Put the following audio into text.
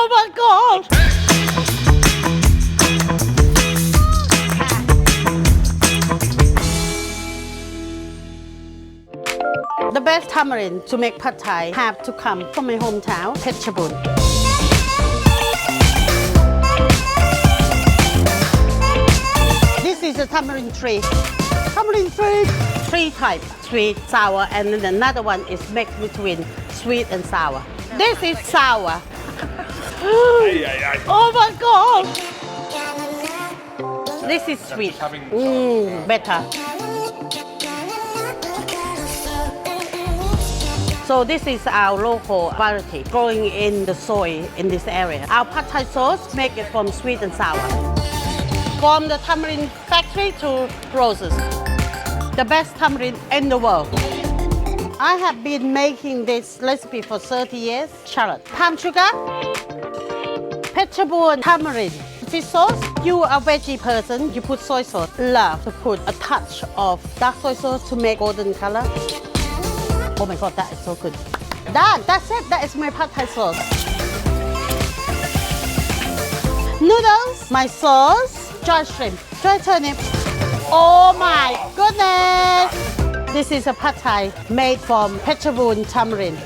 Oh my god! The best tamarind to make pad thai have to come from my hometown, Phetchabun. This is a tamarind tree. Tamarind tree. Three types, sweet, sour, and then another one is mixed between sweet and sour. This is sour. Oh my god! This is sweet. Better. So this is our local variety growing in the soil in this area. Our pad thai sauce make it from sweet and sour. From the tamarind factory to Rosa's. The best tamarind in the world. I have been making this recipe for 30 years. Shallot, palm sugar, Phetchabun tamarind fish sauce. You are a veggie person, you put soy sauce. Love to put a touch of dark soy sauce to make golden color. Oh my god, that is so good. Done, that's it. That is my pad thai sauce. Noodles, my sauce, dry shrimp, dry turnip. Oh my goodness! This is a pad thai made from Phetchabun tamarind.